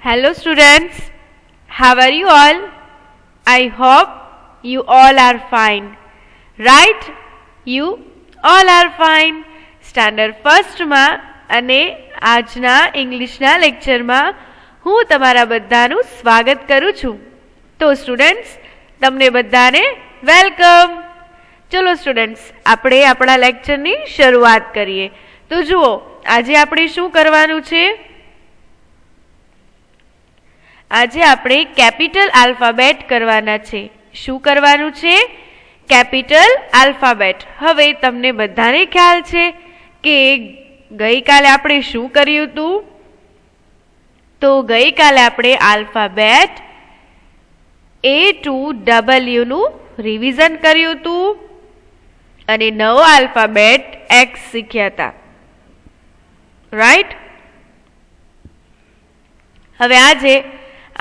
Hello students, how are you all? I hope you all are fine. Right? You all are fine. Standard first માં અને આજના ઇંગ્લિશના લેક્ચરમાં હું તમારા બધાનું સ્વાગત કરું છું. તો સ્ટુડન્ટ્સ તમને બધાને વેલકમ. ચલો સ્ટુડન્ટ્સ આપણે આપણા લેક્ચરની શરૂઆત કરીએ. તો જુઓ આજે આપણે શું કરવાનું છે? આજે આપણે કેપિટલ આલ્ફાબેટ કરવાના છે. શું કરવાનું છે? Capital alphabet. હવે તમને બધાને ખ્યાલ છે કે ગઈકાલે આપણે શું કર્યું હતું? તો ગઈકાલે આપણે આલ્ફાબેટ A to W નું રિવિઝન કર્યું હતું અને નવો આલ્ફાબેટ X શીખ્યા હતા. રાઈટ? હવે આજે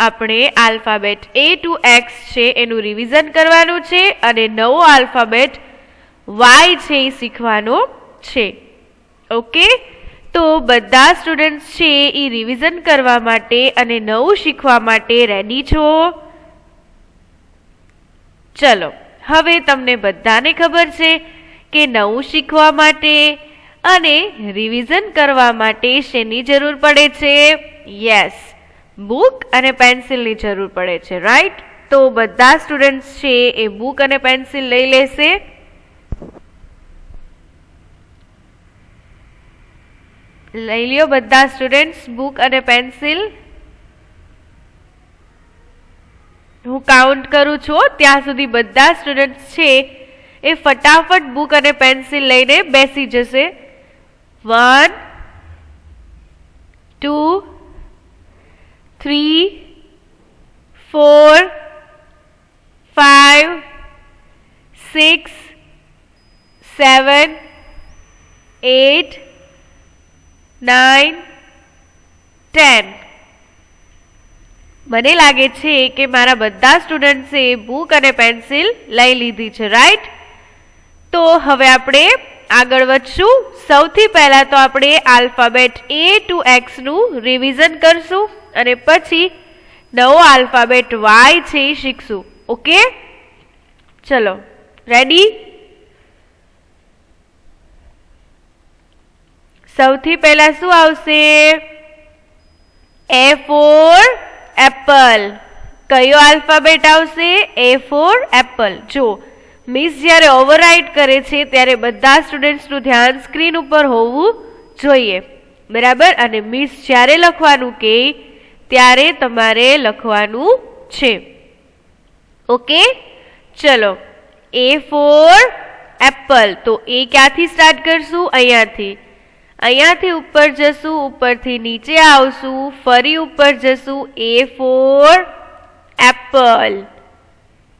આપણે આલ્ફાબેટ A to X છે એનું રિવિઝન કરવાનું છે અને નવો આલ્ફાબેટ Y છે એ શીખવાનો છે. ઓકે, તો બધા સ્ટુડન્ટ્સ છે એ રિવિઝન કરવા માટે અને નવું શીખવા માટે રેડી છો? ચલો, હવે તમને બધાને ખબર છે કે નવું શીખવા માટે અને રિવિઝન કરવા માટે શેની જરૂર પડે છે? યસ, બુક અને પેન્સિલની જરૂર પડે છે. રાઈટ? તો બધા સ્ટુડન્ટ્સ છે એ બુક અને પેન્સિલ લઈ લેશે. લઈ લ્યો બધા સ્ટુડન્ટ્સ બુક અને પેન્સિલ. હું કાઉન્ટ કરું છું ત્યાં સુધી બધા સ્ટુડન્ટ્સ છે એ ફટાફટ બુક અને પેન્સિલ લઈને બેસી જશે. 1 2 3 4 5 6 7 8 9 10. મને લાગે છે કે મારા બધા સ્ટુડન્ટ્સે બુક અને પેન્સિલ લઈ લીધી છે. રાઈટ? તો હવે આપણે આગળ વધશું. સૌથી પહેલા તો આપણે આલ્ફાબેટ A to X નું રિવિઝન કરશું અને પછી નવો આલ્ફાબેટ Y છે એ શીખશું. ઓકે, ચલો રેડી? સૌથી પહેલા શું આવશે? A for Apple. કયો આલ્ફાબેટ આવશે? A for Apple. જો મિસ જ્યારે ઓવરરાઇટ કરે છે ત્યારે બધા સ્ટુડન્ટ્સનું ધ્યાન સ્ક્રીન ઉપર હોવું જોઈએ. બરાબર? અને મિસ જ્યારે લખવાનું કે ત્યારે તમારે લખવાનું છે. ઓકે, ચલો. A for Apple. તો એ ક્યાંથી સ્ટાર્ટ કરશું? અહીંયાથી. અહીંયાથી ઉપર જશું, ઉપરથી નીચે આવશું, ફરી ઉપર જશું. A for Apple.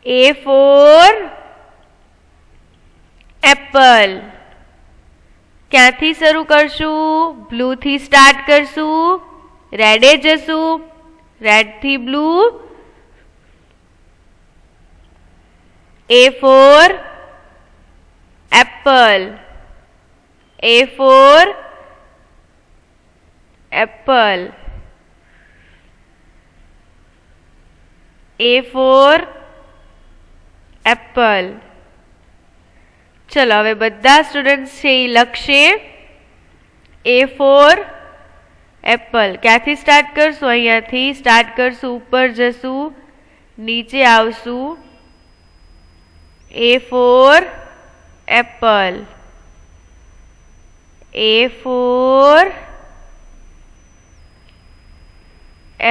A for Apple. ક્યાંથી શરૂ કરશું? બ્લુ થી સ્ટાર્ટ કરશું, રેડે જશું, રેડ થી blue. A for Apple. A for Apple. A for Apple. ચલો હવે બધા સ્ટુડન્ટ્સ છે એ લખશે A for એપલ. ક્યાંથી સ્ટાર્ટ કરશું? અહીંયાથી સ્ટાર્ટ કરશું, ઉપર જશું, નીચે આવશું. A for Apple. A for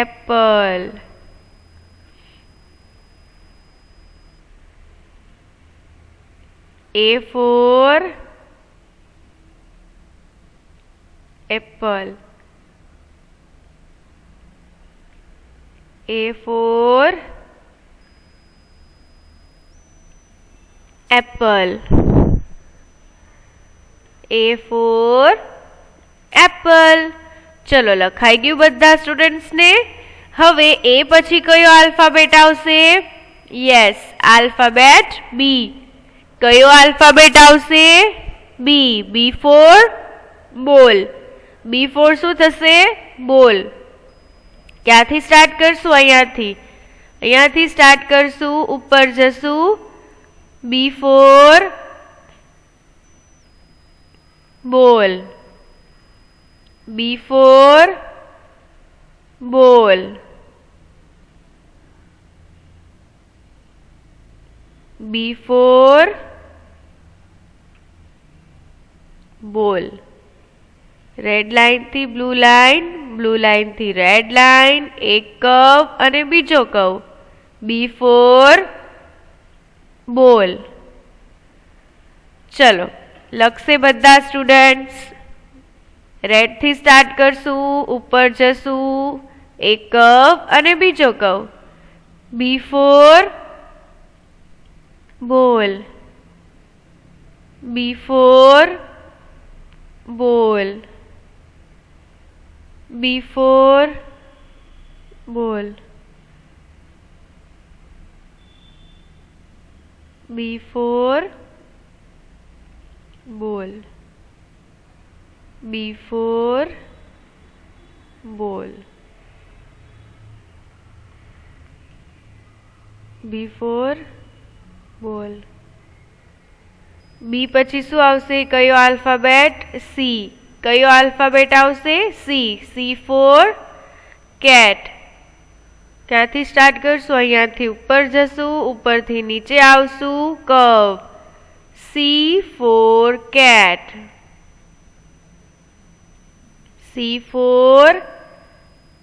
Apple. A for Apple. A for Apple. A for Apple. ચલો લખાઈ ગયું બધા સ્ટુડન્ટ્સને. હવે એ પછી કયો આલ્ફાબેટ આવશે? યસ, આલ્ફાબેટ બી. કયો આલ્ફાબેટ આવશે? બી. બી ફોર બોલ. બી ફોર શું થશે? બોલ. ક્યાંથી સ્ટાર્ટ કરશું? અહીંયાથી સ્ટાર્ટ કરશું, ઉપર જશું, બી ફોર બોલ, બી ફોર બોલ, બી ફોર બોલ. રેડ લાઇન થી બ્લુ લાઇન થી રેડ લાઇન, એક કર્વ અને બીજો કર્વ, બી ફોર બોલ. ચલો લખશે બધા સ્ટુડન્ટ્સ. રેડ થી સ્ટાર્ટ કરશું, ઉપર જશું, એક કર્વ અને બીજો કર્વ, બી ફોર બોલ, બી ફોર બોલ, બી ફોર બોલ, બી ફોર બોલ, બી ફોર બોલ, બી ફોર બોલ. બી પછી શું આવશે? કયો આલ્ફાબેટ? સી. કયો આલ્ફાબેટ આવશે? સી. C four cat. ક્યાંથી સ્ટાર્ટ કરશું? અહીંયાથી ઉપર જશું, ઉપરથી નીચે આવશું, curve, C four cat, C four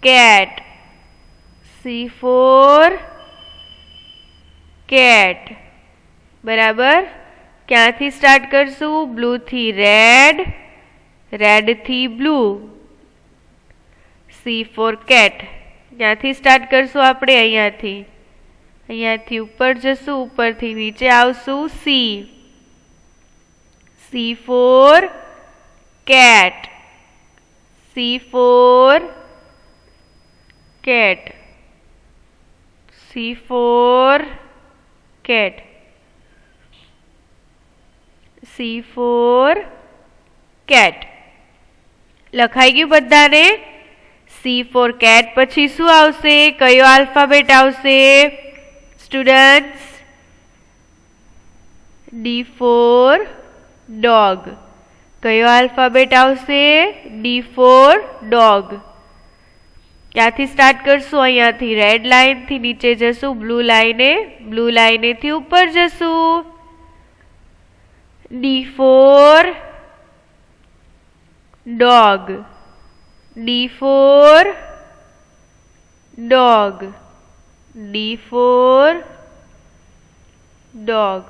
cat, C four cat. બરાબર. ક્યાંથી સ્ટાર્ટ કરશું? બ્લુ થી રેડ, રેડ થી બ્લુ, સી ફોર કેટ. ક્યાંથી સ્ટાર્ટ કરશું આપણે? અહીંયાથી ઉપર જશું, ઉપરથી નીચે આવશું, C, C four cat, C four cat, C four cat, C four cat. લખાઈ ગયું બધાને? સી ફોર કેટ પછી શું આવશે? કયો આલ્ફાબેટ આવશે સ્ટુડન્ટ્સ? D for dog. કયો આલ્ફાબેટ આવશે? D for dog. ક્યાંથી સ્ટાર્ટ કરશું? અહીંયાથી રેડ લાઇન થી નીચે જશું, બ્લુ લાઇને થી ઉપર જશું, D for dog, D for dog, D for dog,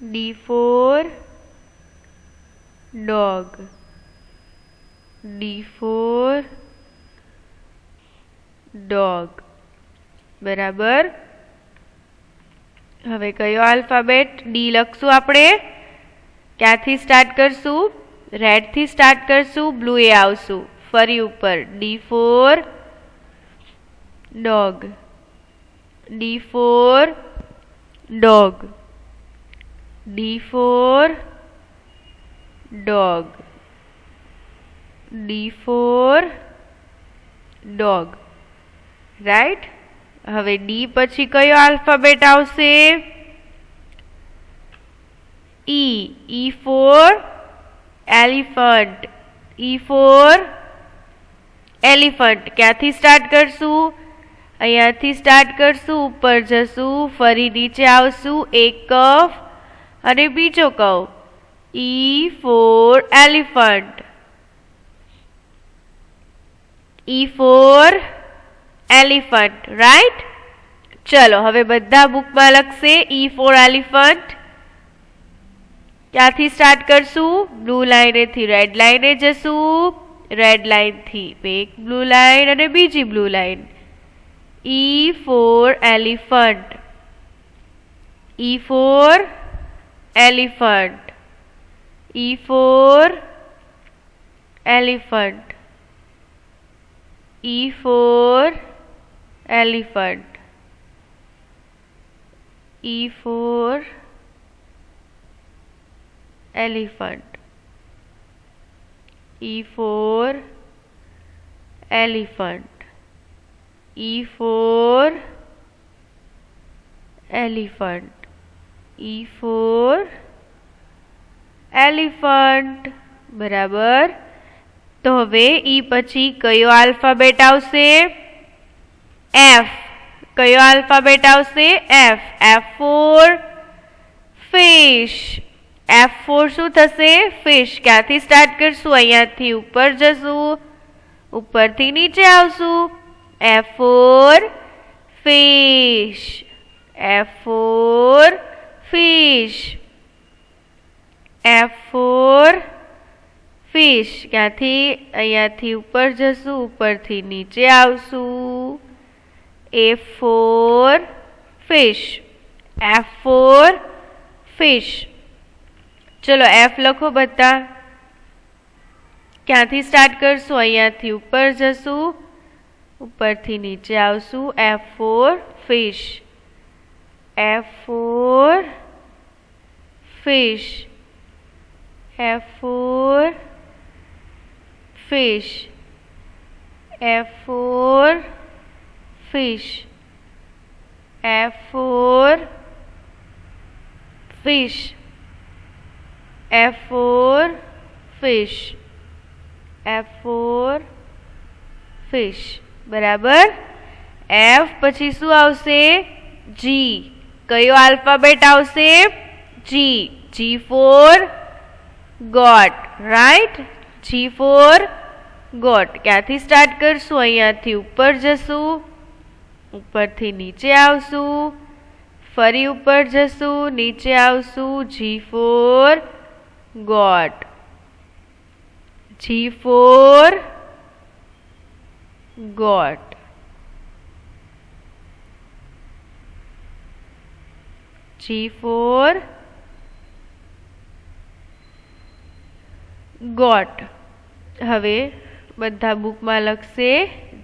D for dog, D for dog. બરાબર. હવે કયો આલ્ફાબેટ? ડી લખશું આપણે. ક્યાંથી સ્ટાર્ટ કરશું? રેડ થી સ્ટાર્ટ કરશું, બ્લુ એ આવશું, ફરી ઉપર, D for dog, D for dog, D for dog, D for dog. Right. હવે ડી પછી કયો આલ્ફાબેટ આવશે? E. E for elephant, E for elephant. ક્યાંથી સ્ટાર્ટ કરશું? અહીંયાથી સ્ટાર્ટ કરશું, ઉપર જશું, ફરી નીચે આવશું, એક કર્વ અને બીજો curve, E for elephant, E for elephant. Right. ચલો હવે બધા બુકમાં લખશે ઈ ફોર એલિફન્ટ. ક્યાંથી સ્ટાર્ટ કરશું? બ્લુ લાઇને થી રેડ લાઇને જશું, રેડ લાઇન થી એક બ્લુ લાઇન અને બીજી blue line, E for elephant, E for elephant, E for elephant, E for elephant, E for elephant, E for elephant. E for elephant. E for elephant. બરાબર. તો હવે ઈ પછી કયો આલ્ફાબેટ આવશે? F. કયો આલ્ફાબેટ આવશે? F. F for fish. F for શું થશે? Fish. ક્યાંથી સ્ટાર્ટ કરશું? અહીંયાથી ઉપર જશું, ઉપરથી નીચે આવશું. F for fish. F for fish. F for fish. ક્યાંથી? અહીંયાથી ઉપર જશું, ઉપરથી નીચે આવશું. A for fish. F for fish. ચલો F લખો બધા. ક્યાંથી સ્ટાર્ટ કરશું? અહીંયાથી ઉપર જશું, ઉપરથી નીચે આવશું. F for fish. F for fish. F for fish. F for fish. F for fish. F for fish. F for fish. બરાબર. F પછી શું આવશે? G. કયો આલ્ફાબેટ આવશે? G. G for got. Right? G for got. ક્યાંથી start કરશું? અહીંયાથી ઉપર જશું, ઉપરથી નીચે આવશું, ફરી ઉપર જશું, નીચે આવશું. G for got. G for got. G for got. હવે બધા બુકમાં લખશે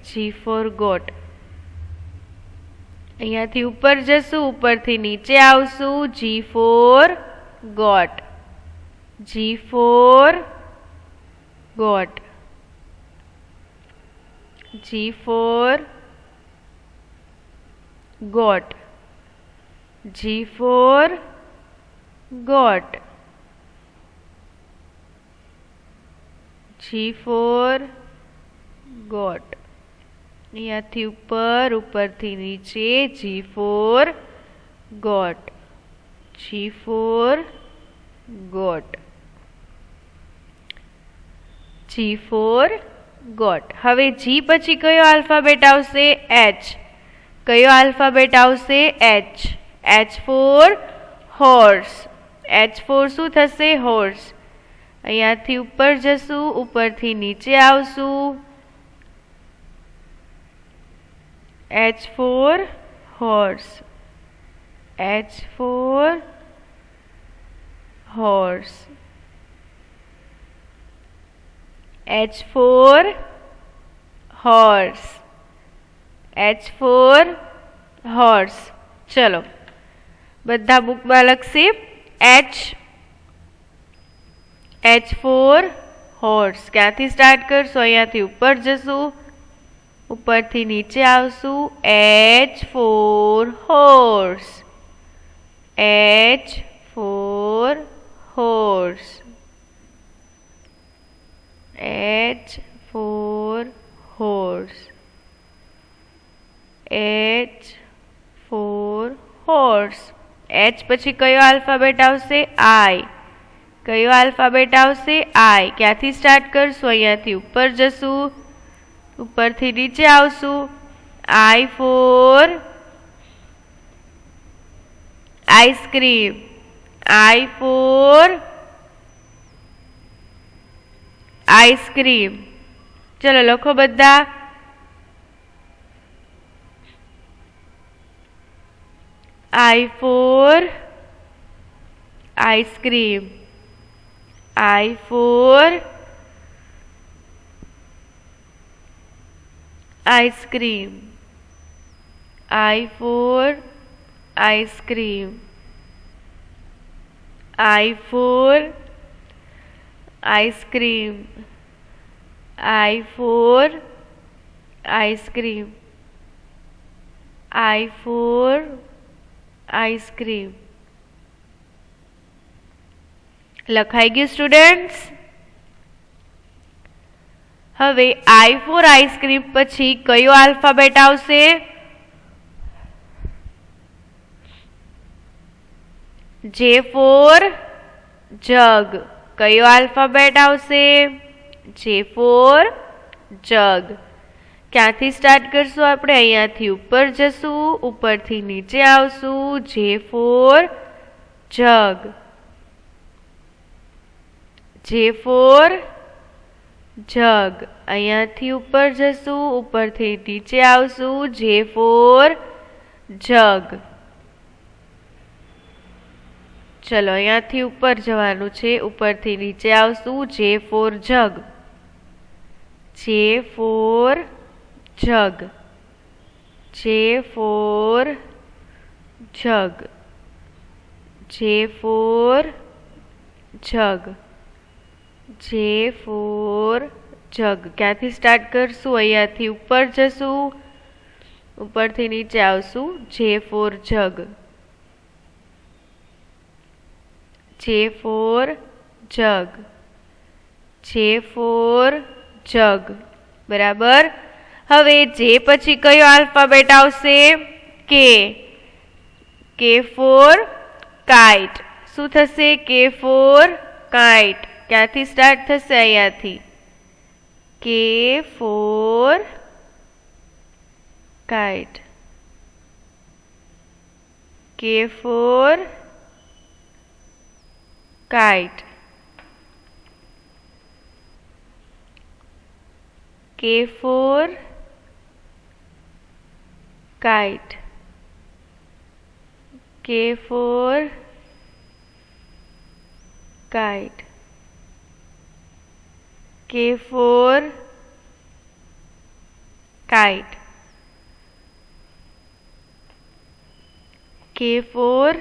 G for got. અહીંયાથી ઉપર જશું, ઉપરથી નીચે આવશું. G for got. G for got. G for got. G for got. G for got. અહીંયાથી ઉપર, ઉપરથી નીચે. G for got. G for got. G for got. હવે G પછી કયો આલ્ફાબેટ આવશે? H. કયો આલ્ફાબેટ આવશે? H. H for horse. H for શું થશે? horse. અહીંયાથી ઉપર જશું, ઉપરથી નીચે આવશું. H for horse. H for horse. H for horse. H for horse. ચલો બધા બુકમાં લખશે H. H for horse. ક્યાંથી સ્ટાર્ટ કરશું? અહીંયાથી ઉપર જશું, ઉપરથી નીચે આવશું. H for horse. H for horse. H for horse. H for horse. H પછી કયો આલ્ફાબેટ આવશે? I. કયો આલ્ફાબેટ આવશે? I. ક્યાંથી સ્ટાર્ટ કરશું? અહીંયાથી ઉપર જશું, ઉપરથી નીચે આવશું. I for ice cream. I for ice cream. ચલો લખો બધા. I for ice cream. I for ice cream. I for ice cream. I for ice cream. I for ice cream. I for ice cream. લખાઈ ગયું સ્ટુડન્ટ્સ? હવે I for ice cream પછી કયો alphabet આવશે? J for જગ. કયો આલ્ફાબેટ આવશે? J for જગ. ક્યાંથી start કરશું આપણે? અહીંયાથી ઉપર જશું, ઉપરથી નીચે આવશું. J for jug. J for જગ. અહીંયાથી ઉપર જશું, ઉપરથી નીચે આવશું. J for જગ. ચલો અહીંયાથી ઉપર જવાનું છે, ઉપરથી નીચે આવશું. J for jug. J for jug. J for jug. J for jug. J for જગ. ક્યાંથી સ્ટાર્ટ કરશું? અહીંયાથી ઉપર જશું, ઉપરથી નીચે આવશું. J for jug. J for jug. J for જગ. બરાબર. હવે જે પછી કયો આલ્ફાબેટ આવશે? K. K for kite. શું થશે? K for kite. ક્યાંથી સ્ટાર્ટ થશે? અહીંયાથી. K for kite. K for kite. K for kite. K for kite. K for kite. K for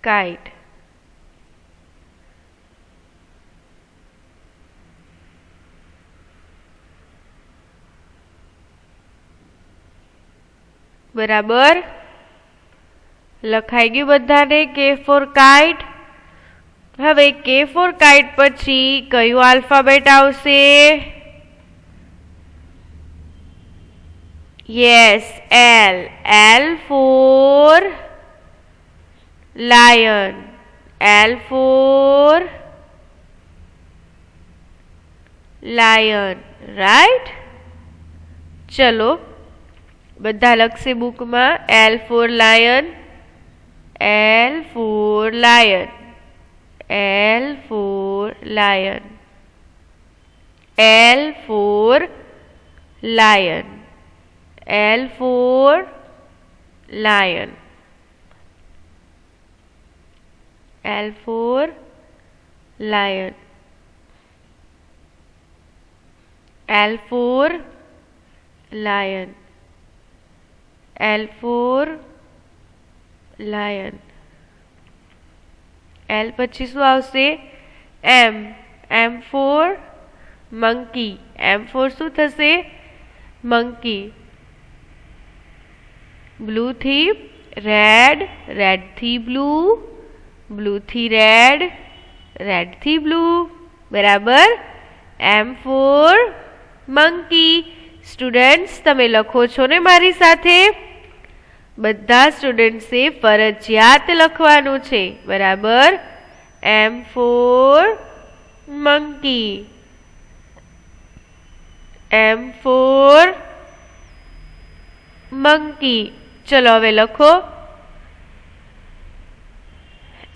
kite. બરાબર. લખાઈ ગયું બધાને? K for kite. હવે K for કાઇટ પછી કયું આલ્ફાબેટ આવશે? Yes, L. L for lion. L for lion. Right. ચલો બધા લખશે બુકમાં. L for lion. L for lion. L for lion. L for lion. L for lion. L for lion. L for lion. L for lion. L પછી શું આવશે? M. M for monkey. M for શું થશે? monkey. blue થી red, red થી blue, blue થી red, red થી blue. બરાબર. M for monkey. સ્ટુડન્ટ્સ તમે લખો છો ને મારી સાથે? બધા સ્ટુડન્ટ્સે ફરજિયાત લખવાનું છે. બરાબર. M for monkey. M for monkey. ચલો હવે લખો.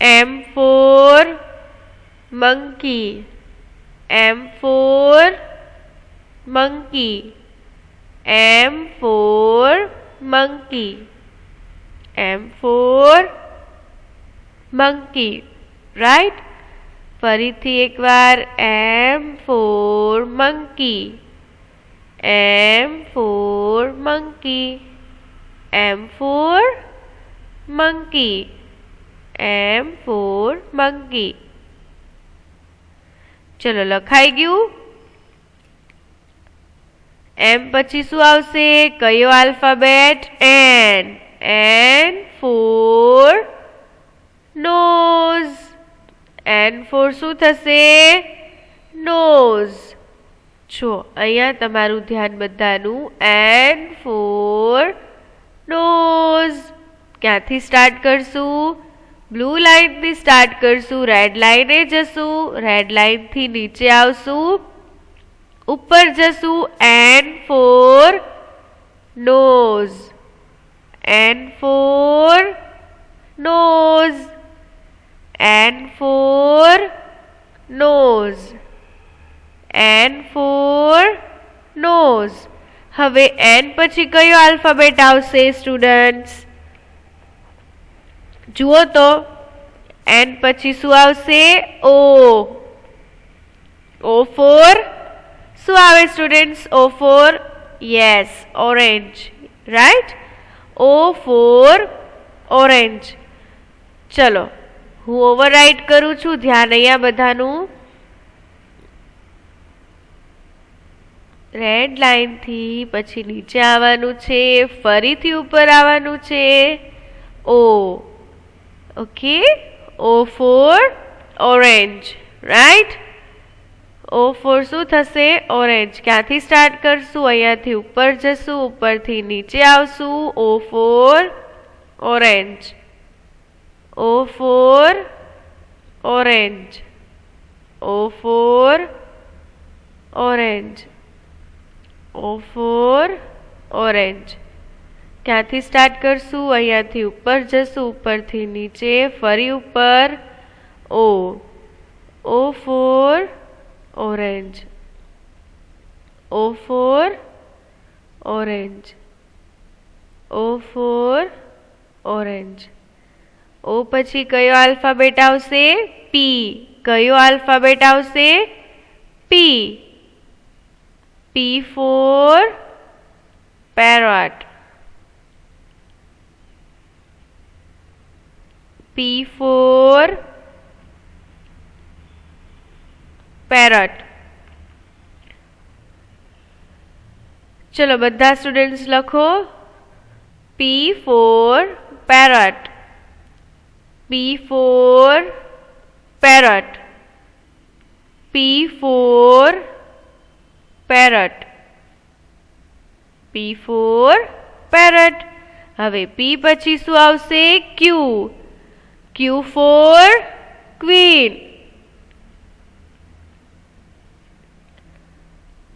M for monkey. M for monkey. M for monkey. M for monkey. right? ફરીથી એકવાર. M for monkey. M for monkey. M for monkey. M for monkey. ચલો લખાઈ ગયું? M પછી શું આવશે? કયો alphabet? N. N for nose. N for શું થશે? Nose. જો અહીંયા તમારું ધ્યાન બધાનું. N for nose. ક્યાંથી સ્ટાર્ટ કરશું? બ્લુ લાઇનથી સ્ટાર્ટ કરશું. રેડ લાઇને જશું. રેડ લાઇનથી નીચે આવશું. ઉપર જશું. N for nose. N for nose. N for nose. N for nose. હવે N પછી કયો આલ્ફાબેટ આવશે સ્ટુડન્ટ્સ? જુઓ તો N પછી શું આવશે? O. O for શું આવે students? O for yes, orange, right? O for orange. ચલો હું ઓવરરાઇટ કરું છું. ધ્યાન અહીંયા બધાનું. રેડ લાઇનથી પછી નીચે આવવાનું છે. ફરીથી ઉપર આવવાનું છે. O. Okay. O for orange, right? O for શું થશે? ઓરેન્જ. ક્યાંથી સ્ટાર્ટ કરશું? અહીંયાથી ઉપર જશું. ઉપરથી નીચે આવશું. O for orange. O for orange. O for orange. O for orange. ક્યાંથી સ્ટાર્ટ કરશું? અહીંયાથી ઉપર જશું. ઉપરથી નીચે. ફરી ઉપર. O. O for orange. O for orange. O for orange. O પછી કયો આલ્ફાબેટ આવશે? P. કયો આલ્ફાબેટ આવશે? P. P for parrot. P for parrot. ચલો બધા સ્ટુડન્ટ્સ લખો. P for parrot. P for parrot. P for parrot. P for parrot. હવે P પછી શું આવશે? Q. Q for queen.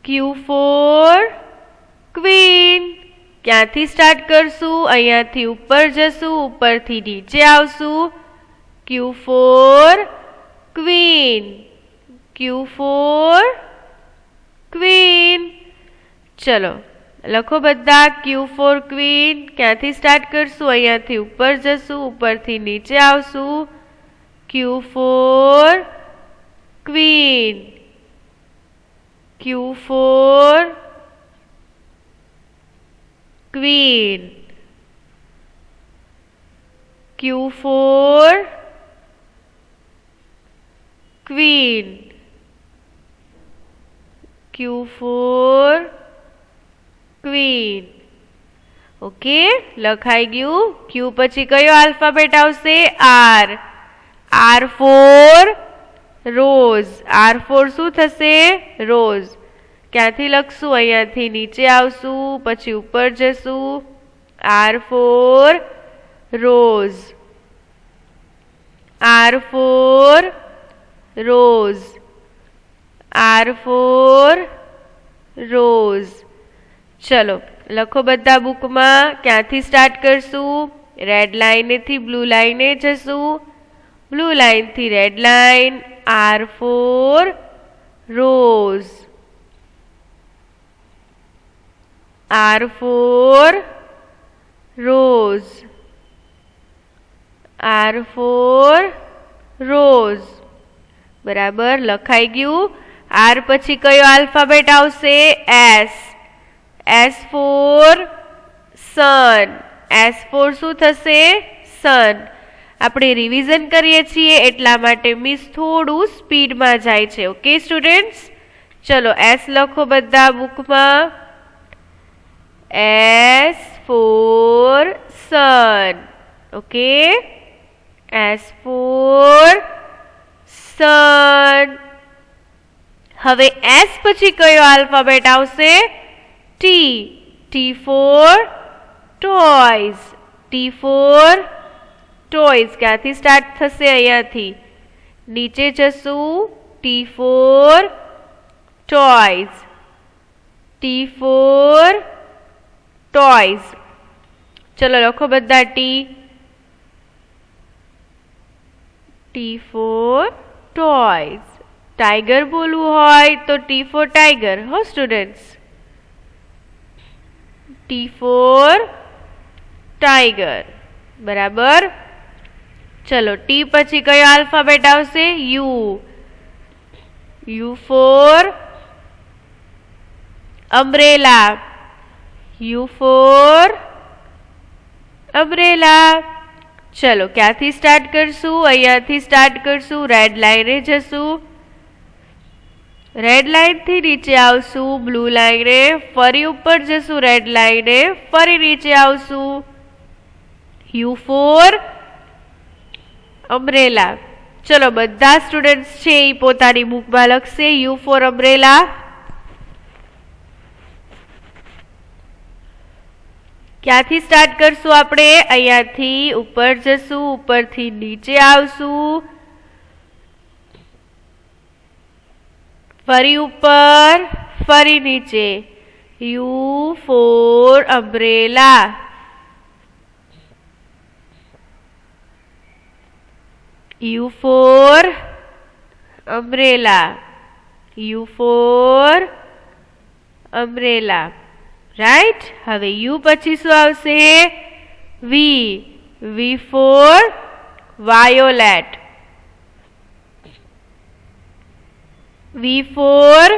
Q for queen. ક્યાંથી સ્ટાર્ટ કરશું? અહીંયાથી ઉપર જશું. ઉપરથી નીચે આવશું. Q for queen. Q for queen. ચલો લખો બધા. Q for queen. ક્યાંથી સ્ટાર્ટ કરશું? અહીંયાથી ઉપર જશું. ઉપરથી નીચે આવશું. Q for queen. Q for queen. Q for queen. Q for queen. Okay લખાઈ ગયું. Q પછી કયો આલ્ફાબેટ આવશે? R. R for rose. R for શું થશે? rose. ક્યાંથી લખશું? અહીંયાથી નીચે આવશું. પછી ઉપર જશું. R for rose. R for rose. R for rose. ચલો લખો બધા બુકમાં. ક્યાંથી સ્ટાર્ટ કરશું? રેડ લાઇનેથી બ્લુ લાઇને જશું. બ્લુ લાઇનથી red line. R for rose. R for rose. R for rose. બરાબર લખાઈ ગયું. R પછી કયો આલ્ફાબેટ આવશે? S. S for sun. S for શું થશે? sun. આપણે રિવિઝન કરીએ છીએ એટલા માટે મિસ થોડું સ્પીડમાં જાય છે. Okay students? ચલો S લખો બધા બુકમાં. S for sun. Okay, S for sun. હવે S પછી કયો આલ્ફાબેટ આવશે? T. T for toys. T for toys. ક્યાંથી સ્ટાર્ટ થશે? અહીંયાથી નીચે જશું. T for toys. T for toys. ચલો લખો બધા T. T for toys. Tiger बोलू होय तो T for tiger हो स्टूडेंट्स. T for tiger बराबर. चलो T પછી કયો આલ્ફાબેટ આવશે? U. U for umbrella. U for umbrella. चलो ક્યાંથી સ્ટાર્ટ કરશું? અહીંયાથી સ્ટાર્ટ કરશું. રેડ લાઇને જશું. રેડ લાઇન થી નીચે આવશું. બ્લુ લાઇને ફરી ઉપર જશું. રેડ લાઇને ફરી નીચે આવશું. U for umbrella. ચલો બધા સ્ટુડન્ટ્સ છે એ પોતાની બુકમાં લખશે U for umbrella. ક્યાંથી સ્ટાર્ટ કરશું આપણે? અહીંયાથી ઉપર જશું. ઉપરથી નીચે આવશું. ફરી ઉપર ફરી નીચે. U for umbrella. U for umbrella. U for umbrella. Right. હવે U પછી શું આવશે? V. V for violet. V for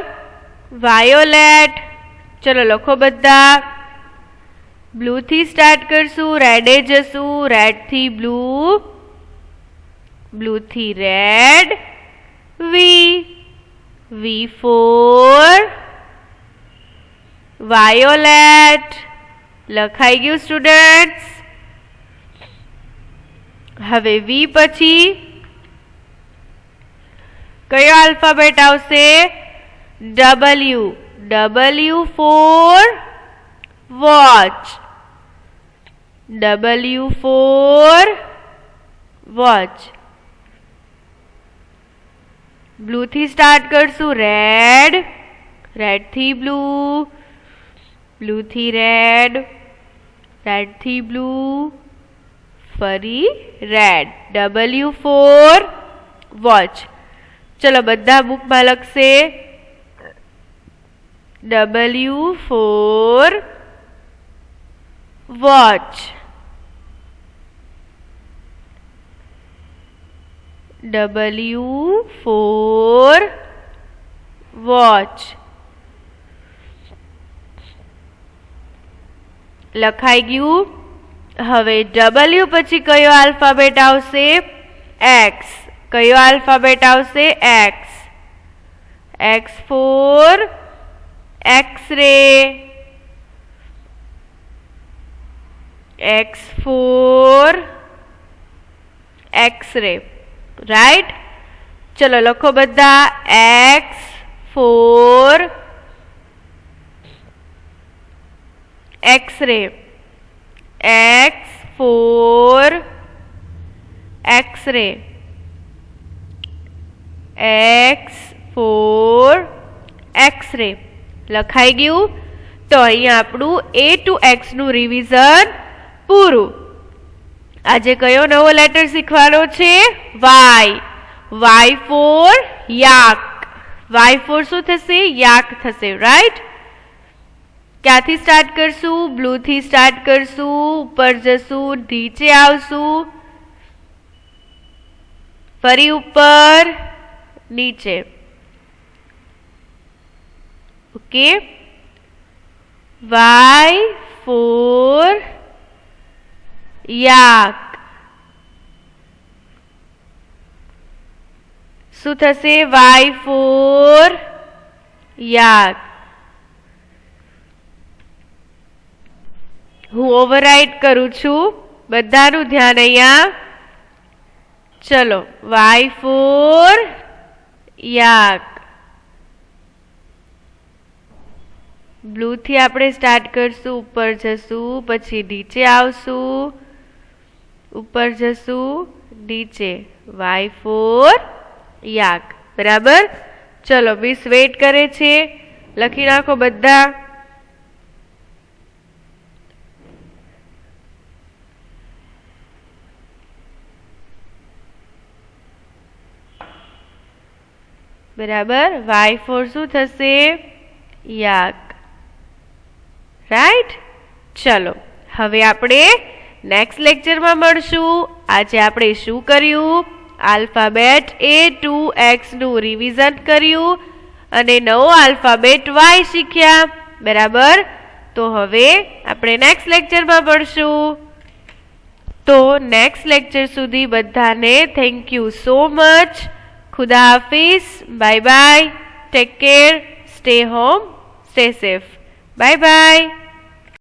violet. ચલો લખો બધા. બ્લુ થી સ્ટાર્ટ કરશું. રેડે જશું. રેડ થી બ્લુ. બ્લુ થી red. V. V for violet. લખાઈ ગયું સ્ટુડન્ટ્સ? હવે V પછી કયો આલ્ફાબેટ આવશે? W. W for watch. W for watch. Blue થી સ્ટાર્ટ કરશું. રેડ. રેડ થી બ્લુ. બ્લુ થી રેડ. રેડ થી બ્લુ. ફરી રેડ. W for watch. चलो बधा बुक में लखशे W for watch. W for watch. लखाई गयु. हवे W पछी कयो आल्फाबेट आवशे? X. कयो आल्फाबेट आवशे? X. X for X-ray. X for X-ray. Right. चलो लखो बधा. X for X-ray. X for X-ray. X for X-ray. લખાઈ ગયું. તો અહીંયા આપણું A to X નું રિવિઝન પૂરું. આજે કયો નવો લેટર શીખવાનો છે? Y. Y for yak. Y for શું થશે? yak થશે. રાઈટ. ક્યાંથી સ્ટાર્ટ કરશું? બ્લુ થી સ્ટાર્ટ કરશું. ઉપર જશું. નીચે આવશું. ફરી ઉપર नीचे. ओके. Y for yak. શું થશે? Y for yak. હું ઓવરરાઇટ કરું છું બધાનું ધ્યાન અહીંયા. ચલો Y for yak. બ્લુ થી આપણે સ્ટાર્ટ કરશું, ઉપર જશું, પછી નીચે આવશું, ઉપર જશું, નીચે. Y for yak. બરાબર. ચલો મિસ વેઇટ કરે છે, લખી નાખો બધા. બરાબર. Y for શું થશે? yak. રાઈટ. ચલો હવે આપણે નેક્સ્ટ લેક્ચરમાં મળશું. આજે આપણે શું કર્યું? આલ્ફાબેટ A2X નું રિવિઝન કર્યું અને નવો આલ્ફાબેટ Y શીખ્યા. બરાબર. તો હવે આપણે નેક્સ્ટ લેક્ચરમાં મળશું. તો નેક્સ્ટ લેક્ચર સુધી બધાને થેન્ક યુ સો મચ. ખુદા હાફિઝ. Bye bye. Take care. Stay home. Stay safe. Bye by.